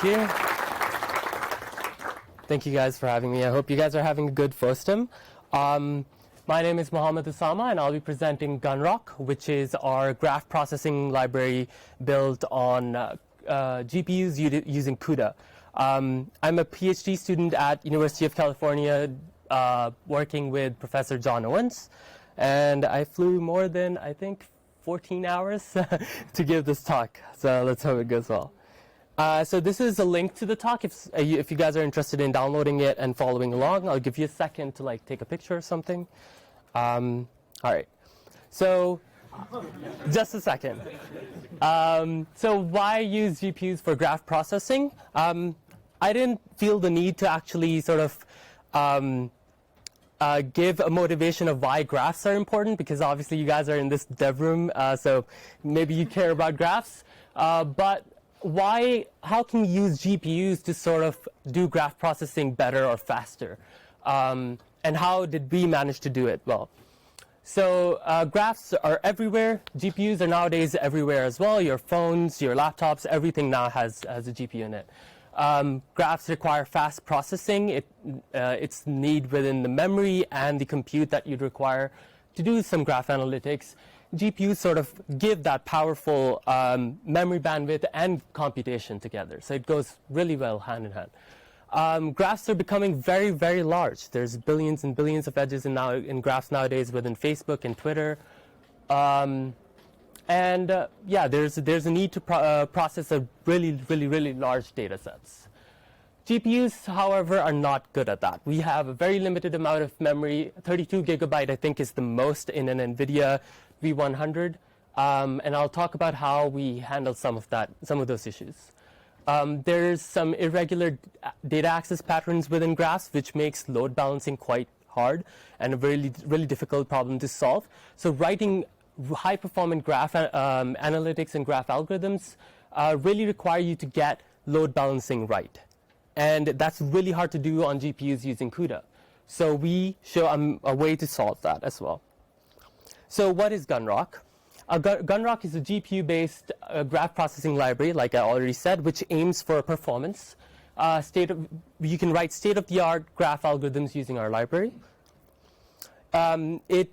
you. Thank you guys for having me. I hope you guys are having a good FOSDEM. My name is Muhammad Osama, and I'll be presenting Gunrock, which is our graph processing library built on GPUs using CUDA. I'm a PhD student at University of California working with Professor John Owens, and I flew more than, I think, 14 hours to give this talk, so let's hope it goes well. So this is a link to the talk. If you guys are interested in downloading it and following along, I'll give you a second to take a picture or something. All right. So just a second. So why use GPUs for graph processing? I didn't feel the need to actually sort of give a motivation of why graphs are important, because obviously you guys are in this dev room, so maybe you care about graphs. But how can we use GPUs to sort of do graph processing better or faster? And how did we manage to do it? Well, so graphs are everywhere. GPUs are nowadays everywhere as well. Your phones, your laptops, everything now has a GPU in it. Graphs require fast processing. It's need within the memory and the compute that you'd require to do some graph analytics. GPUs sort of give that powerful memory bandwidth and computation together. So it goes really well hand in hand. Graphs are becoming very, very large. There's billions and billions of edges in graphs nowadays within Facebook and Twitter. Yeah, there's a need to process a really large data sets. GPUs, however, are not good at that. We have a very limited amount of memory. 32 gigabyte, I think, is the most in an Nvidia V100, and I'll talk about how we handle some of those issues. There's some irregular data access patterns within graphs, which makes load balancing quite hard and a really difficult problem to solve. So writing high-performance graph analytics and graph algorithms really require you to get load balancing right. And that's really hard to do on GPUs using CUDA. So we show a way to solve that as well. So what is Gunrock? Gunrock is a GPU-based graph processing library, like I already said, which aims for performance. You can write state-of-the-art graph algorithms using our library. It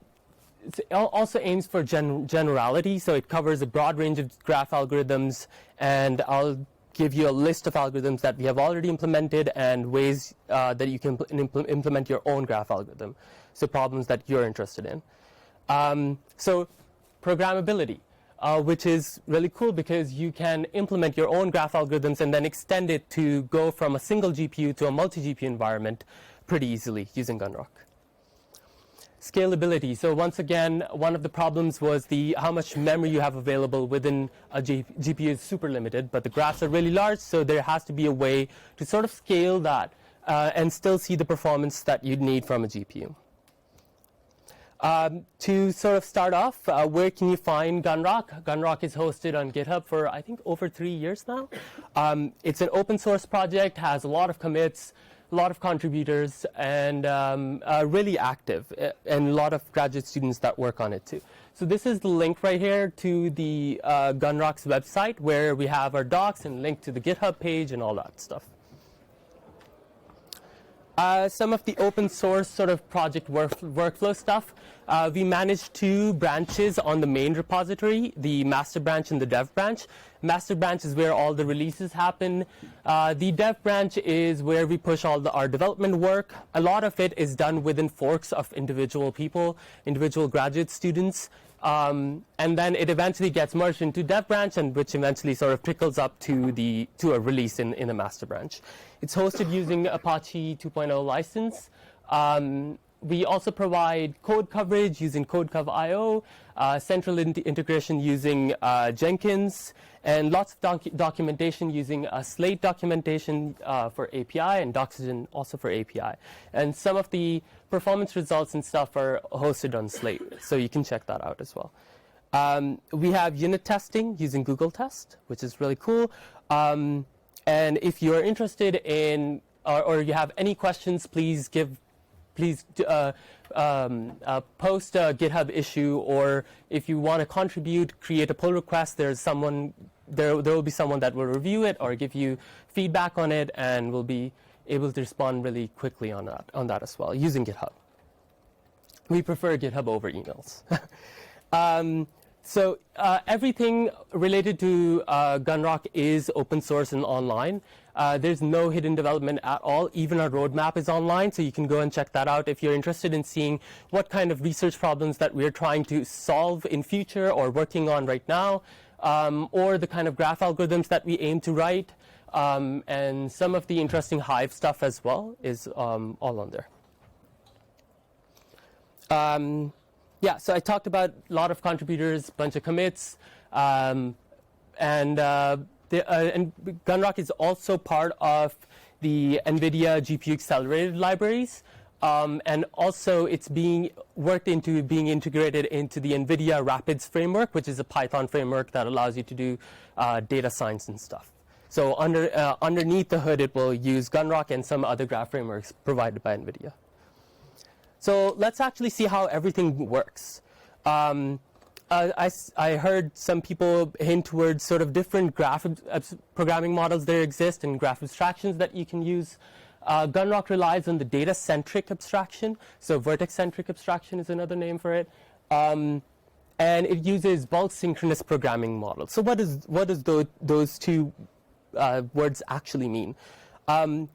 also aims for generality, so it covers a broad range of graph algorithms, and I'll give you a list of algorithms that we have already implemented and ways that you can implement your own graph algorithm, so problems that you're interested in. So programmability, which is really cool because you can implement your own graph algorithms and then extend it to go from a single GPU to a multi-GPU environment pretty easily using Gunrock. Scalability. So once again, one of the problems was how much memory you have available within a GPU is super limited, but the graphs are really large, so there has to be a way to sort of scale that and still see the performance that you'd need from a GPU. To sort of start off, where can you find Gunrock? Gunrock is hosted on GitHub for, I think, over 3 years now. It's an open source project, has a lot of commits, a lot of contributors, and really active, and a lot of graduate students that work on it too. So this is the link right here to the Gunrock's website, where we have our docs and link to the GitHub page and all that stuff. Some of the open source sort of project workflow stuff. We manage 2 branches on the main repository, the master branch and the dev branch. Master branch is where all the releases happen. The dev branch is where we push all our development work. A lot of it is done within forks of individual people, individual graduate students. And then it eventually gets merged into dev branch, and which eventually sort of trickles up to a release in the master branch. It's hosted using Apache 2.0 license. We also provide code coverage using CodeCov.io, central integration using Jenkins, and lots of documentation using Slate documentation for API, and Doxygen also for API. And some of the performance results and stuff are hosted on Slate, so you can check that out as well. We have unit testing using Google Test, which is really cool. And if you're interested in, or you have any questions, please post a GitHub issue, or if you want to contribute, create a pull request. There's someone there will be someone that will review it or give you feedback on it, and will be able to respond really quickly on that as well using GitHub. We prefer GitHub over emails. So everything related to Gunrock is open source and online. There's no hidden development at all. Even our roadmap is online, so you can go and check that out if you're interested in seeing what kind of research problems that we're trying to solve in future or working on right now, or the kind of graph algorithms that we aim to write, and some of the interesting Hive stuff as well is all on there. Yeah, so I talked about a lot of contributors, bunch of commits, and Gunrock is also part of the Nvidia GPU accelerated libraries, and also it's being worked into being integrated into the Nvidia Rapids framework, which is a Python framework that allows you to do data science and stuff. So underneath the hood, it will use Gunrock and some other graph frameworks provided by Nvidia. So let's actually see how everything works. I heard some people hint towards sort of different graph programming models that exist and graph abstractions that you can use. Gunrock relies on the data-centric abstraction. So vertex-centric abstraction is another name for it. And it uses bulk-synchronous programming models. So what does those two words actually mean?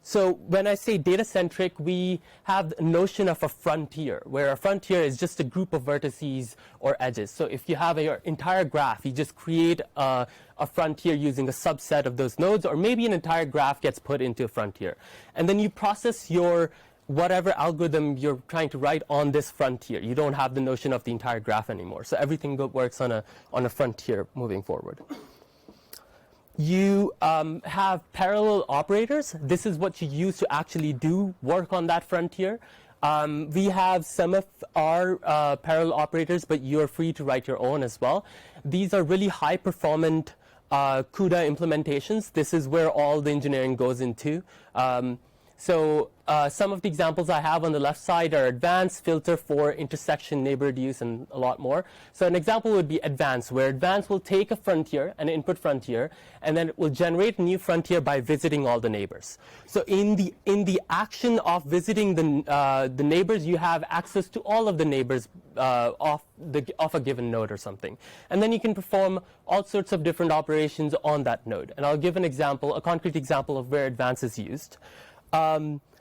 So when I say data-centric, we have the notion of a frontier, where a frontier is just a group of vertices or edges. So if you have your entire graph, you just create a frontier using a subset of those nodes, or maybe an entire graph gets put into a frontier. And then you process your whatever algorithm you're trying to write on this frontier. You don't have the notion of the entire graph anymore. So everything works on a frontier moving forward. You have parallel operators. This is what you use to actually do work on that frontier. We have some of our parallel operators, but you're free to write your own as well. These are really high-performant CUDA implementations. This is where all the engineering goes into. So some of the examples I have on the left side are advanced, filter for intersection, neighborhood use, and a lot more. So an example would be advanced, where advanced will take a frontier, an input frontier, and then it will generate a new frontier by visiting all the neighbors. So in the action of visiting the neighbors, you have access to all of the neighbors of a given node or something. And then you can perform all sorts of different operations on that node. And I'll give an example, a concrete example of where advanced is used.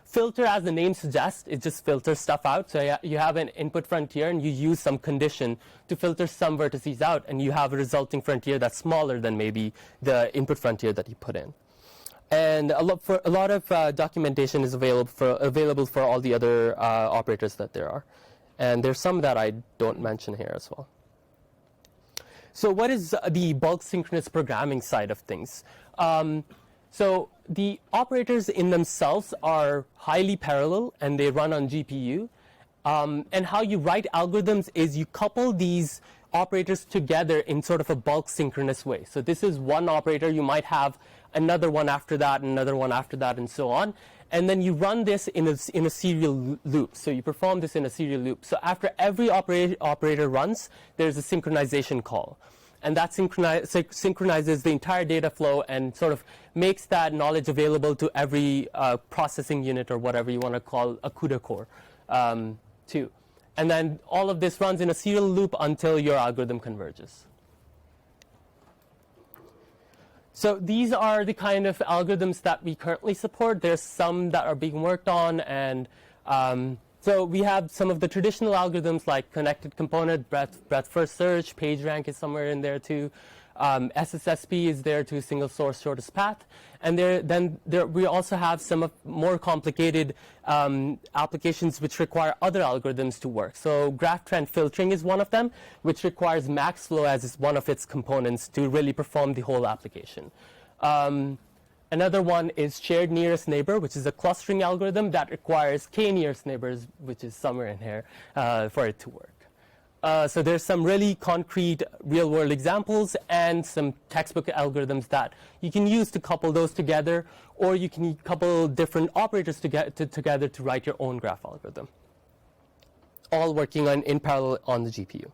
Filter, as the name suggests, it just filters stuff out. So you have an input frontier, and you use some condition to filter some vertices out, and you have a resulting frontier that's smaller than maybe the input frontier that you put in. And a lot of documentation is available for all the other operators that there are. And there's some that I don't mention here as well. So what is the bulk synchronous programming side of things? So the operators in themselves are highly parallel, and they run on GPU. And how you write algorithms is you couple these operators together in sort of a bulk synchronous way. So this is one operator. You might have another one after that, another one after that, and so on. And then you run this in a serial loop. So you perform this in a serial loop. So after every operator runs, there's a synchronization call. And that synchronizes the entire data flow and sort of makes that knowledge available to every processing unit, or whatever you want to call a CUDA core, too. And then all of this runs in a serial loop until your algorithm converges. So these are the kind of algorithms that we currently support. There's some that are being worked on, and so we have some of the traditional algorithms like connected component, breadth first search, PageRank is somewhere in there too. SSSP is there too, single source shortest path. And we also have some of more complicated applications which require other algorithms to work. So graph trend filtering is one of them, which requires MaxFlow as one of its components to really perform the whole application. Another one is shared nearest neighbor, which is a clustering algorithm that requires k nearest neighbors, which is somewhere in here, for it to work. So there's some really concrete real-world examples and some textbook algorithms that you can use to couple those together, or you can couple different operators together to write your own graph algorithm, all working in parallel on the GPU.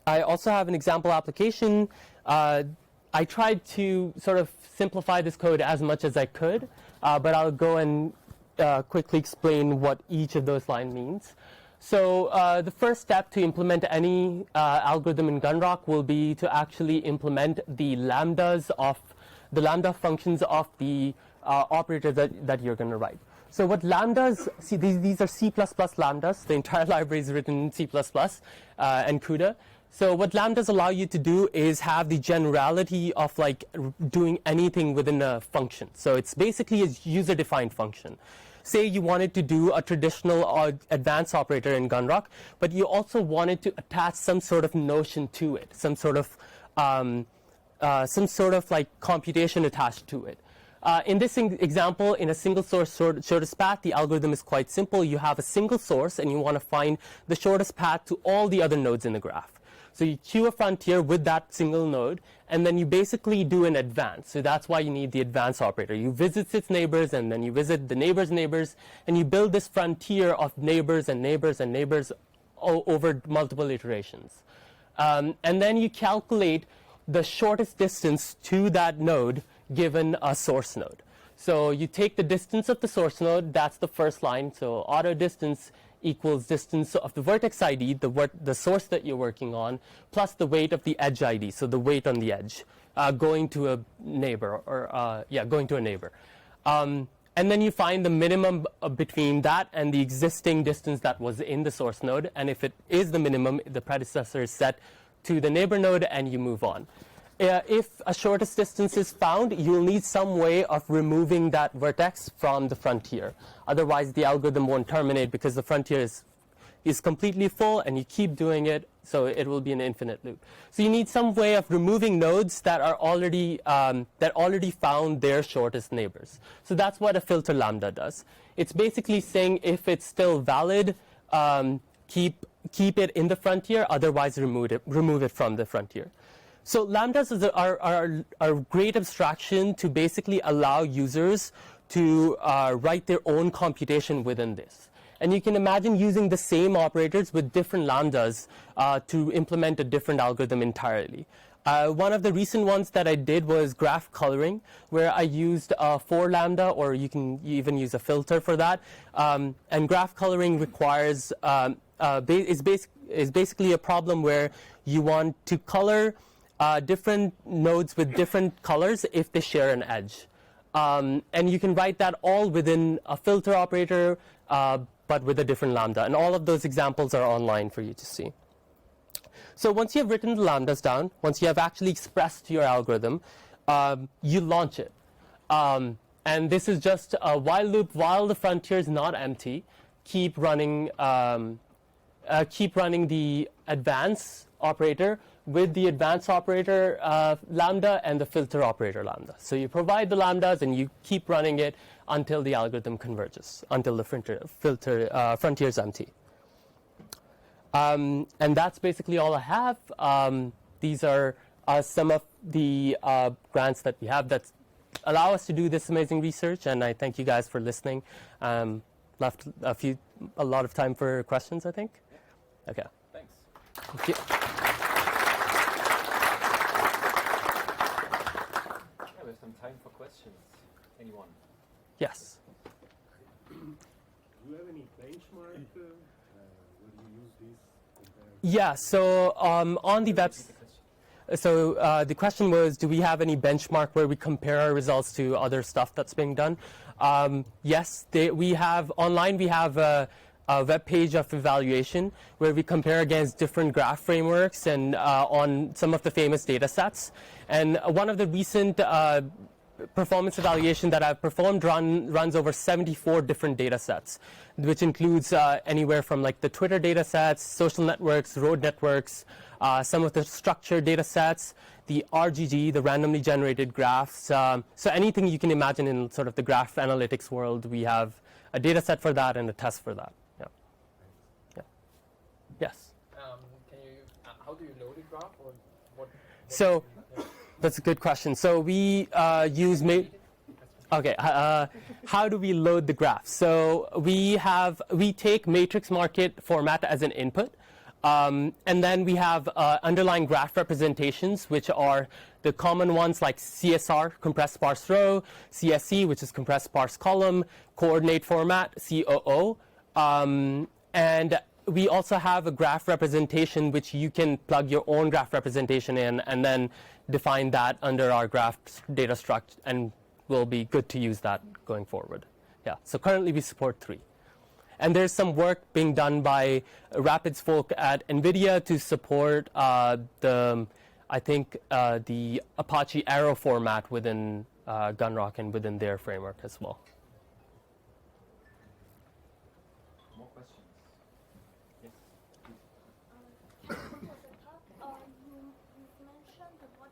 I also have an example application. I tried to sort of simplify this code as much as I could, but I'll go and quickly explain what each of those lines means. So the first step to implement any algorithm in Gunrock will be to actually implement the lambdas of the lambda functions of the operator that you're going to write. So what lambdas, see these are C++ lambdas. The entire library is written in C++ and CUDA. So what lambdas allow you to do is have the generality of like doing anything within a function. So it's basically a user-defined function. Say you wanted to do a traditional or advanced operator in Gunrock, but you also wanted to attach some sort of notion to it, some sort of like computation attached to it. In this example, in a single source shortest path, the algorithm is quite simple. You have a single source, and you want to find the shortest path to all the other nodes in the graph. So you queue a frontier with that single node, and then you basically do an advance. So that's why you need the advance operator. You visit its neighbors, and then you visit the neighbors' neighbors, and you build this frontier of neighbors and neighbors and neighbors over multiple iterations. And then you calculate the shortest distance to that node given a source node. So you take the distance of the source node, that's the first line. So auto distance equals distance of the vertex ID, the source that you're working on, plus the weight of the edge ID, so the weight on the edge, going to a neighbor, or going to a neighbor. And then you find the minimum between that and the existing distance that was in the source node, and if it is the minimum, the predecessor is set to the neighbor node, and you move on. If a shortest distance is found, you'll need some way of removing that vertex from the frontier. Otherwise, the algorithm won't terminate because the frontier is completely full, and you keep doing it, so it will be an infinite loop. So you need some way of removing nodes that are already found their shortest neighbors. So that's what a filter lambda does. It's basically saying if it's still valid, keep it in the frontier. Otherwise, remove it from the frontier. So lambdas are a great abstraction to basically allow users to write their own computation within this. And you can imagine using the same operators with different lambdas to implement a different algorithm entirely. One of the recent ones that I did was graph coloring, where I used for lambda, or you can even use a filter for that. And graph coloring requires is basically a problem where you want to color different nodes with different colors if they share an edge. And you can write that all within a filter operator, but with a different lambda. And all of those examples are online for you to see. So once you have written the lambdas down, once you have actually expressed your algorithm, you launch it. And this is just a while loop while the frontier is not empty. Keep running the advance operator with the advance operator lambda and the filter operator lambda. So you provide the lambdas and you keep running it until the algorithm converges, until the frontier is empty. And that's basically all I have. These are some of the grants that we have that allow us to do this amazing research, and I thank you guys for listening. Left a lot of time for questions, I think. Okay. Thanks. Thank you. We have some time for questions. Anyone? Yes. Do you have any benchmark? Will you use this? Yeah. So on the web. So the question was, do we have any benchmark where we compare our results to other stuff that's being done? Yes. We have online. We have a web page of evaluation where we compare against different graph frameworks and on some of the famous data sets. And one of the recent performance evaluation that I've performed runs over 74 different data sets, which includes anywhere from like the Twitter data sets, social networks, road networks, some of the structured data sets, the RGG, the randomly generated graphs. So anything you can imagine in sort of the graph analytics world, we have a data set for that and a test for that. Yes. How do you load a graph, or what so that's a good question. So we use okay. How do we load the graph? So we take matrix market format as an input, And then we have underlying graph representations, which are the common ones like CSR, compressed sparse row, CSC, which is compressed sparse column, coordinate format, COO. And we also have a graph representation, which you can plug your own graph representation in and then define that under our graph data structure, and we'll be good to use that going forward. Yeah, so currently we support 3. And there's some work being done by Rapids folk at Nvidia to support the Apache Arrow format within Gunrock and within their framework as well. More questions? Yes. You've mentioned about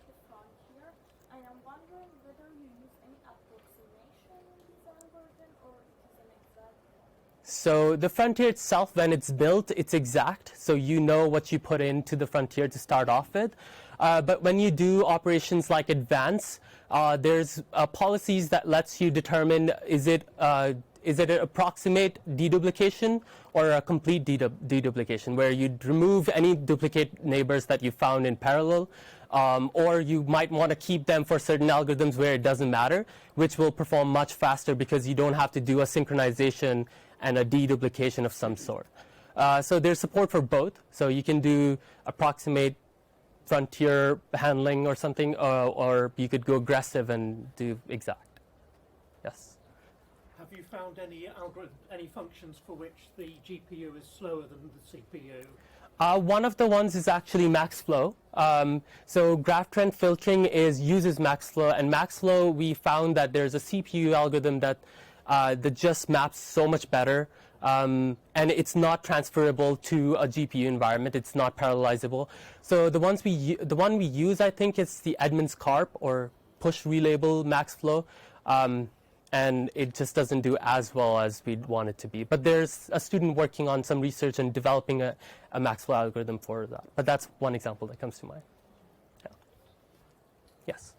the frontier, and I'm wondering whether you use any approximation in this algorithm or it is an exact one. So the frontier itself, when it's built, it's exact. So you know what you put into the frontier to start off with. But when you do operations like advance, there's policies that lets you determine is it an approximate deduplication or a complete deduplication, where you'd remove any duplicate neighbors that you found in parallel, or you might want to keep them for certain algorithms where it doesn't matter, which will perform much faster because you don't have to do a synchronization and a deduplication of some sort. So there's support for both. So you can do approximate frontier handling or something, or you could go aggressive and do exact. Yes. Have you found any functions for which the GPU is slower than the CPU? One of the ones is actually MaxFlow. So graph trend filtering uses MaxFlow, and MaxFlow we found that there's a CPU algorithm that just maps so much better, and it's not transferable to a GPU environment. It's not parallelizable. So the one we use, I think, is the Edmonds Carp or push relabel MaxFlow. And it just doesn't do as well as we'd want it to be. But there's a student working on some research and developing a MaxFlow algorithm for that. But that's one example that comes to mind. Yeah. Yes?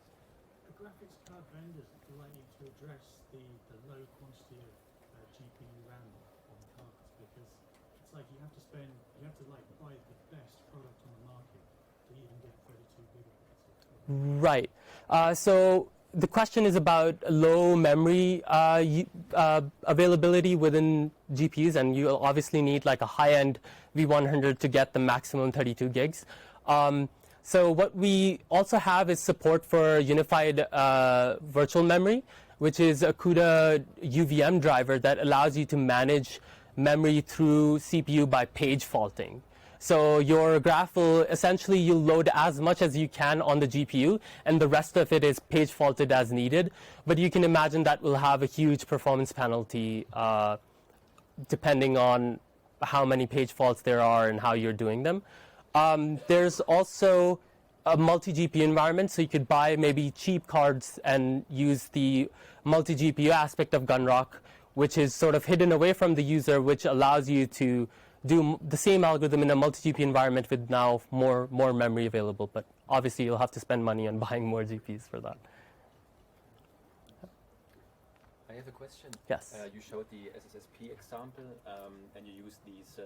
The graphics card vendors are likely to address the low quantity of GPU RAM on cards, because it's like you have to buy the best product on the market to even get 32 gigabytes. Right. So the question is about low memory availability within GPUs, and you obviously need like a high-end V100 to get the maximum 32 gigs. So what we also have is support for unified virtual memory, which is a CUDA UVM driver that allows you to manage memory through CPU by page faulting. So your graph will essentially, you'll load as much as you can on the GPU, and the rest of it is page faulted as needed. But you can imagine that will have a huge performance penalty depending on how many page faults there are and how you're doing them. There's also a multi-GPU environment, so you could buy maybe cheap cards and use the multi-GPU aspect of Gunrock, which is sort of hidden away from the user, which allows you to do the same algorithm in a multi-GPU environment with now more memory available. But obviously, you'll have to spend money on buying more GPUs for that. I have a question. Yes. You showed the SSSP example, and you used these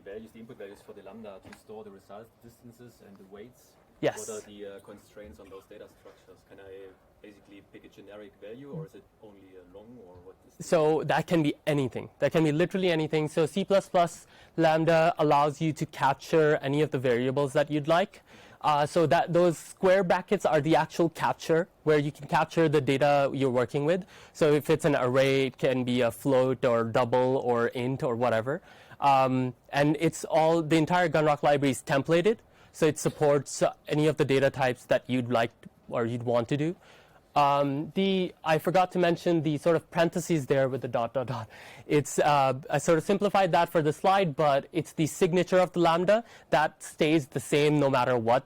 the input values for the Lambda to store the result distances and the weights. Yes. What are the constraints on those data structures? Can I basically pick a generic value, or is it only a long, or what is So that can be anything. That can be literally anything. So C++ Lambda allows you to capture any of the variables that you'd like. So that those square brackets are the actual capture, where you can capture the data you're working with. So if it's an array, it can be a float or double or int or whatever. And it's all, the entire Gunrock library is templated. So it supports any of the data types that you'd like or you'd want to do. I forgot to mention the sort of parentheses there with the ... It's I sort of simplified that for the slide, but it's the signature of the Lambda that stays the same no matter what.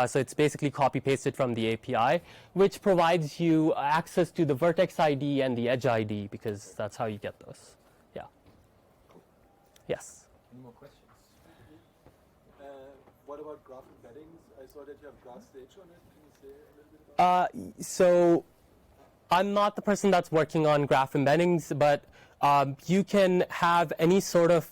So it's basically copy pasted from the API, which provides you access to the vertex ID and the edge ID, because that's how you get those. Yeah. Yes. Any more questions? What about graph embeddings? I saw that you have graph stage on it. Can you say a little bit about So I'm not the person that's working on graph embeddings, but you can have any sort of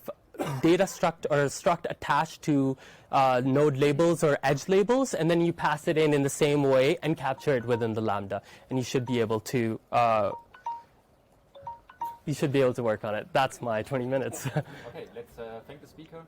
data struct or struct attached to node labels or edge labels, and then you pass it in the same way and capture it within the Lambda, and you should be able to work on it. That's my 20 minutes. Okay, let's thank the speaker.